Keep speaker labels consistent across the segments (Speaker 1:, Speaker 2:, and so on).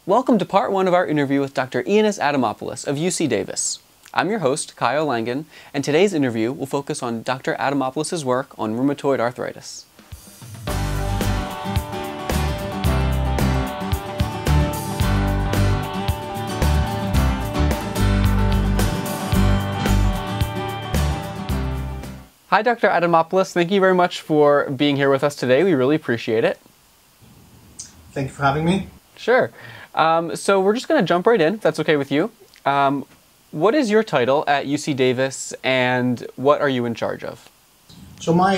Speaker 1: Welcome to part one of our interview with Dr. Iannis Adamopoulos of UC Davis. I'm your host, Kyle Langen, and today's interview will focus on Dr. Adamopoulos' work on rheumatoid arthritis. Hi, Dr. Adamopoulos. Thank you very much for being here with us today. We really appreciate it.
Speaker 2: Thank you for having me.
Speaker 1: Sure. So we're just going to jump right in, if that's okay with you. What is your title at UC Davis, and what are you in charge of?
Speaker 2: So my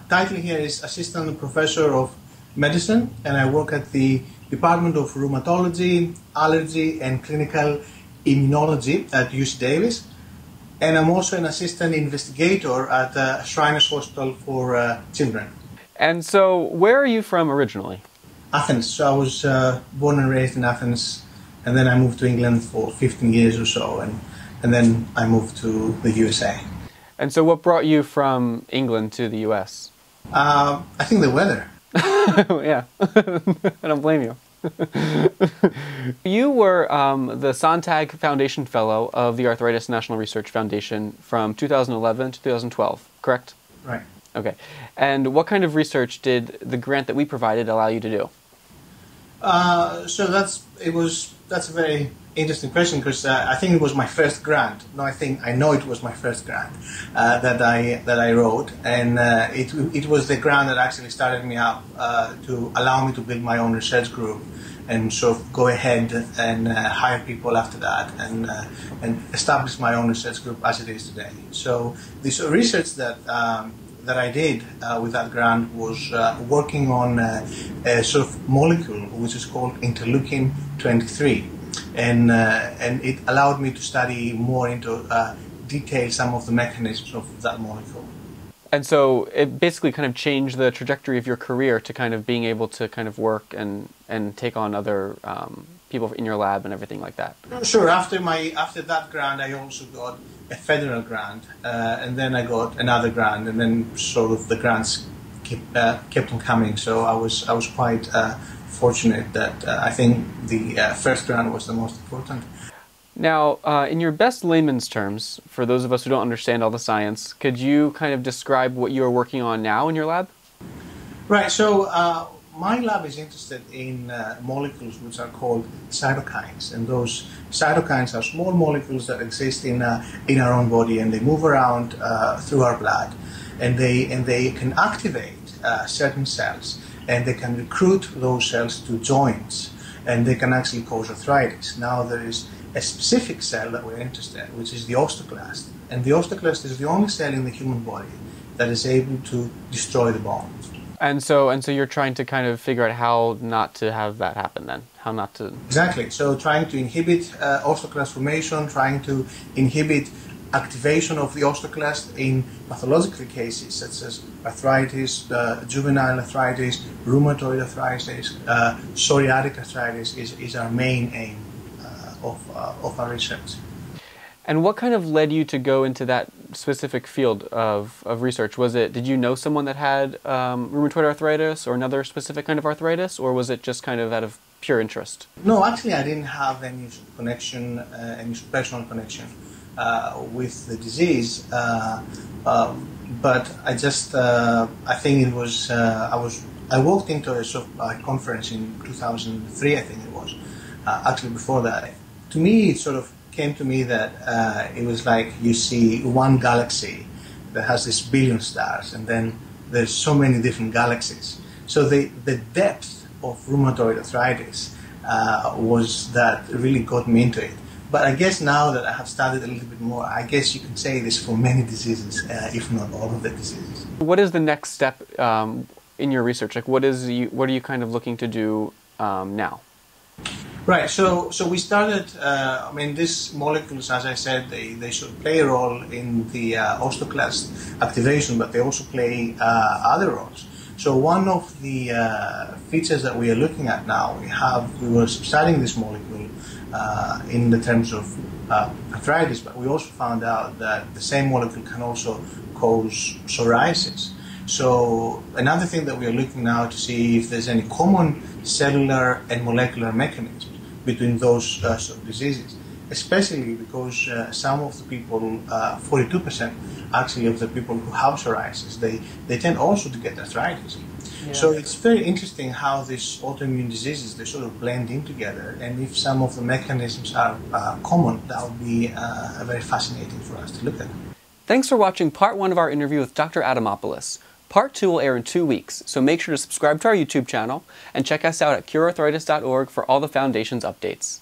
Speaker 2: title here is Assistant Professor of Medicine, and I work at the Department of Rheumatology, Allergy, and Clinical Immunology at UC Davis. And I'm also an assistant investigator at Shriners Hospital for Children.
Speaker 1: And so where are you from originally?
Speaker 2: Athens. So I was born and raised in Athens, and then I moved to England for 15 years or so, and then I moved to the USA.
Speaker 1: And so what brought you from England to the US?
Speaker 2: I think the weather.
Speaker 1: Yeah, I don't blame you. You were the Sontag Foundation Fellow of the Arthritis National Research Foundation from 2011 to 2012, correct?
Speaker 2: Right.
Speaker 1: Okay. And what kind of research did the grant that we provided allow you to do?
Speaker 2: So that's a very interesting question, because I think it was my first grant. No, I know it was my first grant that I wrote, and it was the grant that actually started me up to allow me to build my own research group and sort of go ahead and hire people after that and establish my own research group as it is today. So this research that I did with that grant was working on a sort of molecule which is called interleukin-23, and it allowed me to study more into detail some of the mechanisms of that molecule.
Speaker 1: And so it basically kind of changed the trajectory of your career to kind of being able to kind of work and take on other people in your lab and everything like that.
Speaker 2: Sure. After that grant, I also got a federal grant, and then I got another grant, and then sort of the grants kept on coming. So I was quite fortunate that I think the first grant was the most important.
Speaker 1: Now, in your best layman's terms, for those of us who don't understand all the science, could you kind of describe what you are working on now in your lab?
Speaker 2: Right. So my lab is interested in molecules which are called cytokines, and those cytokines are small molecules that exist in our own body, and they move around through our blood, and they can activate certain cells, and they can recruit those cells to joints, and they can actually cause arthritis. Now there is a specific cell that we're interested in, which is the osteoclast, and the osteoclast is the only cell in the human body that is able to destroy the bones.
Speaker 1: And so you're trying to kind of figure out how not to have that happen then? How not to...
Speaker 2: Exactly. So trying to inhibit osteoclast formation, trying to inhibit activation of the osteoclast in pathological cases such as arthritis, juvenile arthritis, rheumatoid arthritis, psoriatic arthritis is our main aim of our research.
Speaker 1: And what kind of led you to go into that specific field of research? Did you know someone that had rheumatoid arthritis or another specific kind of arthritis, or was it just kind of out of pure interest?
Speaker 2: No, actually I didn't have any connection, any personal connection with the disease, but I just, I think it was, I walked into a sort of conference in 2003, I think it was, actually before that. To me, it sort of came to me that it was like you see one galaxy that has this billion stars, and then there's so many different galaxies. So the depth of rheumatoid arthritis was that really got me into it. But I guess now that I have studied a little bit more, I guess you can say this for many diseases, if not all of the diseases.
Speaker 1: What is the next step in your research? Like, what are you kind of looking to do now?
Speaker 2: Right, so we started, I mean, these molecules, as I said, they should play a role in the osteoclast activation, but they also play other roles. So one of the features that we are looking at now, we were studying this molecule in the terms of arthritis, but we also found out that the same molecule can also cause psoriasis. So another thing that we are looking now to see if there's any common cellular and molecular mechanisms between those sort of diseases, especially because some of the people, 42% actually of the people who have psoriasis, they tend also to get arthritis. Yeah. So it's very interesting how these autoimmune diseases, they sort of blend in together, and if some of the mechanisms are common, that would be very fascinating for us to look at.
Speaker 1: Thanks for watching part 1 of our interview with Dr. Adamopoulos. Part 2 will air in 2 weeks, so make sure to subscribe to our YouTube channel and check us out at curearthritis.org for all the Foundation's updates.